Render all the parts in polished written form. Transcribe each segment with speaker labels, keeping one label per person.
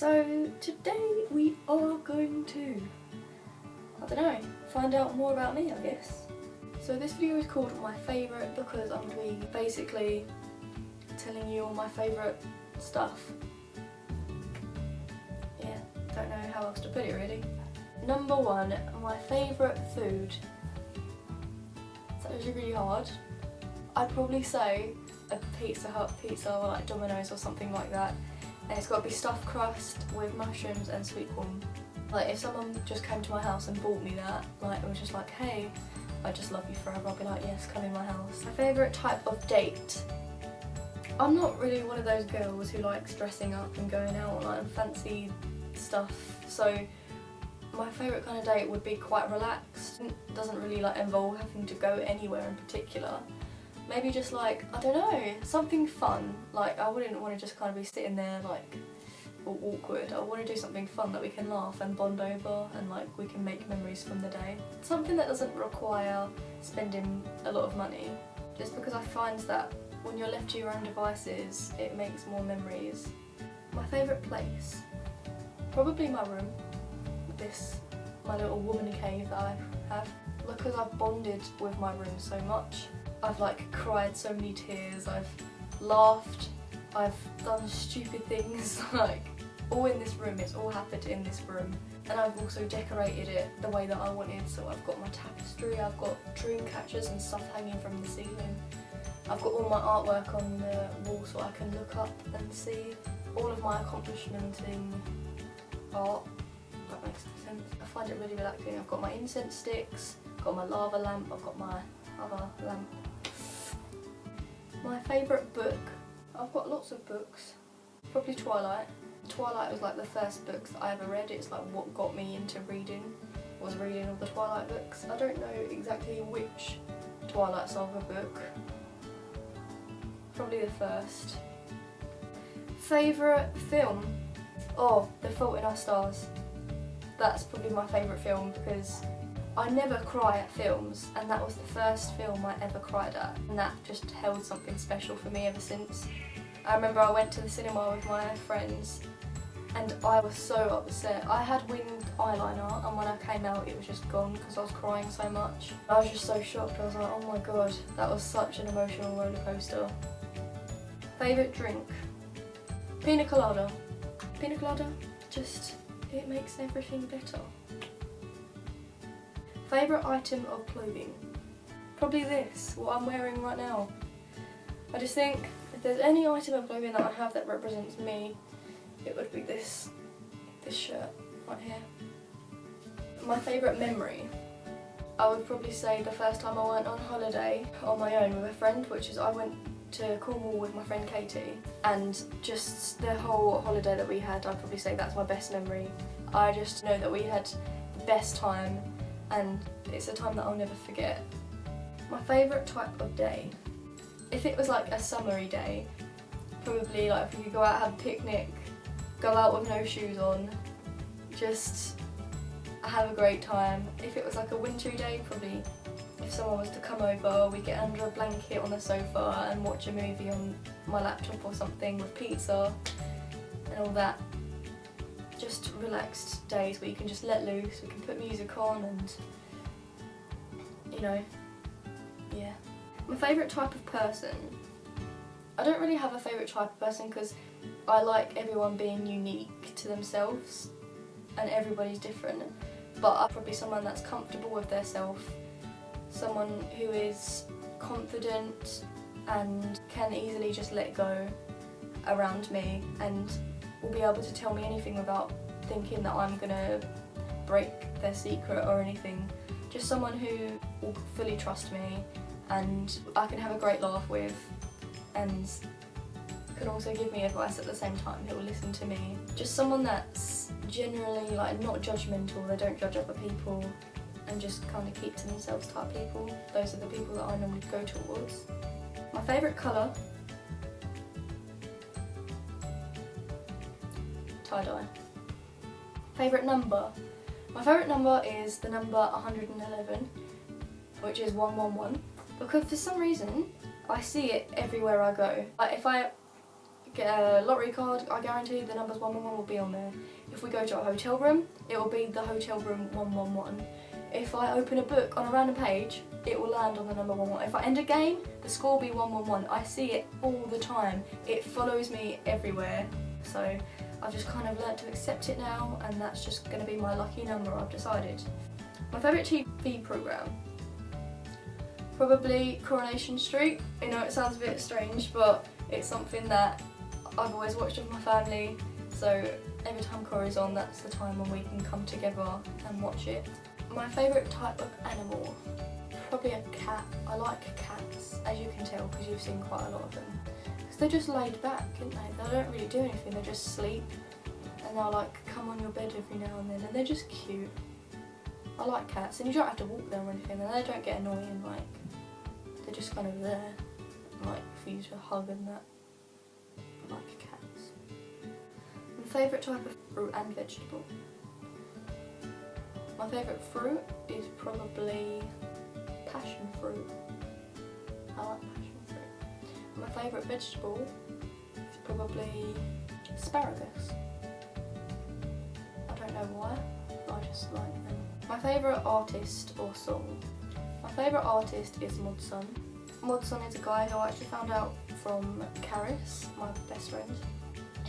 Speaker 1: So today we are going to, I don't know, find out more about me, I guess. So this video is called My Favourite because I'm going to be basically telling you all my favourite stuff. Yeah, don't know how else to put it really. Number one, my favourite food. It's actually really hard. I'd probably say a Pizza Hut pizza or like Domino's or something like that. And it's got to be stuffed crust with mushrooms and sweet corn. Like if someone just came to my house and bought me that, like it was just like, hey, I just love you forever, I'll be like, yes, come in my house. My favourite type of date. I'm not really one of those girls who likes dressing up and going out on like fancy stuff, so my favourite kind of date would be quite relaxed. It doesn't really like involve having to go anywhere in particular. Maybe just like, I don't know, something fun. Like I wouldn't want to just kind of be sitting there like all awkward. I want to do something fun that we can laugh and bond over and like we can make memories from the day. Something that doesn't require spending a lot of money. Just because I find that when you're left to your own devices, it makes more memories. My favourite place? Probably my room. My little woman cave that I have. Because I've bonded with my room so much. I've like cried so many tears, I've laughed, I've done stupid things, like all in this room, it's all happened in this room. And I've also decorated it the way that I wanted, so I've got my tapestry, I've got dream catchers and stuff hanging from the ceiling. I've got all my artwork on the wall so I can look up and see all of my accomplishments in art. That makes sense. I find it really relaxing. I've got my incense sticks, I've got my lava lamp, I've got my other lamp. My favourite book? I've got lots of books. Probably Twilight. Twilight was like the first books that I ever read. It's like what got me into reading, was reading all the Twilight books. I don't know exactly which Twilight Saga book. Probably the first. Favourite film? Oh, The Fault in Our Stars. That's probably my favourite film because I never cry at films, and that was the first film I ever cried at, and that just held something special for me ever since. I remember I went to the cinema with my friends and I was so upset. I had winged eyeliner and when I came out it was just gone because I was crying so much. I was just so shocked. I was like, oh my god, that was such an emotional roller coaster. Favourite drink? Pina colada. Pina colada, just, it makes everything better. Favourite item of clothing? Probably this, what I'm wearing right now. I just think if there's any item of clothing that I have that represents me, it would be this shirt right here. My favourite memory? I would probably say the first time I went on holiday on my own with a friend, which is I went to Cornwall with my friend Katie, and just the whole holiday that we had, I'd probably say that's my best memory. I just know that we had the best time and it's a time that I'll never forget. My favourite type of day? If it was like a summery day, probably like if we could go out, have a picnic, go out with no shoes on, just have a great time. If it was like a wintry day, probably if someone was to come over, we get under a blanket on the sofa and watch a movie on my laptop or something with pizza and all that. Just relaxed days where you can just let loose, we can put music on and, you know, yeah. My favourite type of person? I don't really have a favourite type of person because I like everyone being unique to themselves and everybody's different, but I'm probably someone that's comfortable with their self, someone who is confident and can easily just let go around me and will be able to tell me anything without thinking that I'm gonna break their secret or anything. Just someone who will fully trust me and I can have a great laugh with and can also give me advice at the same time, who will listen to me. Just someone that's generally like not judgmental, they don't judge other people and just kind of keep to themselves type people. Those are the people that I normally go towards. My favourite colour? Tie-dye. Favourite number? My favourite number is the number 111, which is 111, because for some reason I see it everywhere I go. Like if I get a lottery card, I guarantee the numbers 111 will be on there. If we go to a hotel room, it will be the hotel room 111. If I open a book on a random page, it will land on the number 111. If I end a game, the score will be 111. I see it all the time. It follows me everywhere. So I've just kind of learnt to accept it now, and that's just going to be my lucky number, I've decided. My favourite TV programme? Probably Coronation Street. I know it sounds a bit strange, but it's something that I've always watched with my family. So every time Corrie's on, that's the time when we can come together and watch it. My favourite type of animal? Probably a cat. I like cats, as you can tell because you've seen quite a lot of them. Because they're just laid back, aren't they? They don't really do anything, they just sleep. And they'll like come on your bed every now and then, and they're just cute. I like cats, and you don't have to walk them or anything, and they don't get annoying, like, they're just kind of there, like, for you to hug and that. I like cats. My favourite type of fruit and vegetable? My favourite fruit is probably passion fruit. I like passion fruit. My favourite vegetable is probably asparagus. I don't know why, I just like them. My favourite artist or song? My favourite artist is Modson. Modson is a guy who I actually found out from Karis, my best friend.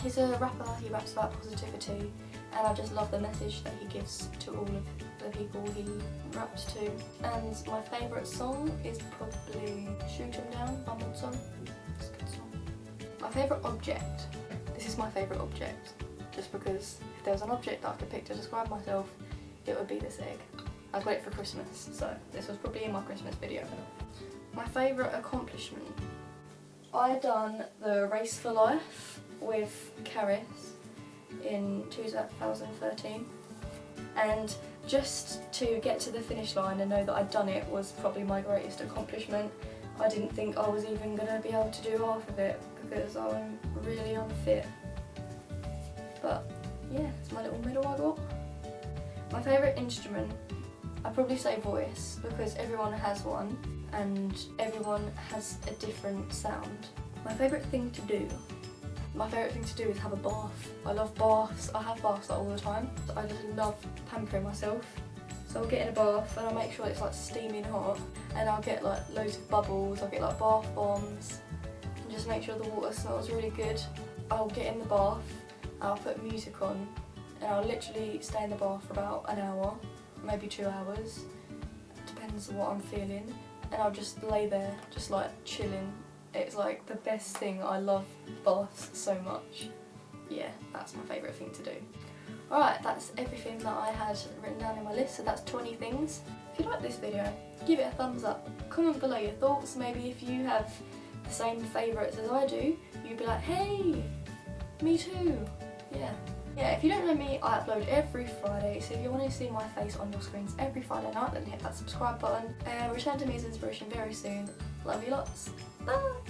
Speaker 1: He's a rapper, he raps about positivity, and I just love the message that he gives to all of the people he raps to. And my favourite song is probably Shoot 'Em Down by Modson. It's a good song. My favourite object? This is my favourite object, just because if there was an object that I could pick to describe myself, it would be this egg. I got it for Christmas, so this was probably in my Christmas video. My favourite accomplishment? I done the Race for Life with Karis in 2013, and just to get to the finish line and know that I'd done it was probably my greatest accomplishment. I didn't think I was even going to be able to do half of it because I'm really unfit. But yeah, it's my little medal I got. My favourite instrument? I'd probably say voice, because everyone has one and everyone has a different sound. My favourite thing to do? My favourite thing to do is have a bath. I love baths. I have baths all the time. I just love pampering myself. So I'll get in a bath and I'll make sure it's like steaming hot, and I'll get like loads of bubbles, I'll get like bath bombs, and just make sure the water smells really good. I'll get in the bath, I'll put music on, and I'll literally stay in the bath for about an hour, maybe 2 hours, depends on what I'm feeling, and I'll just lay there, just like chilling. It's like the best thing. I love baths so much. Yeah, that's my favourite thing to do. Alright, that's everything that I had written down in my list, so that's 20 things. If you like this video, give it a thumbs up. Comment below your thoughts. Maybe if you have the same favourites as I do, you'd be like, hey, me too. Yeah, if you don't know me, I upload every Friday, so if you want to see my face on your screens every Friday night, then hit that subscribe button. Return to me as inspiration very soon. Love you lots. Bye!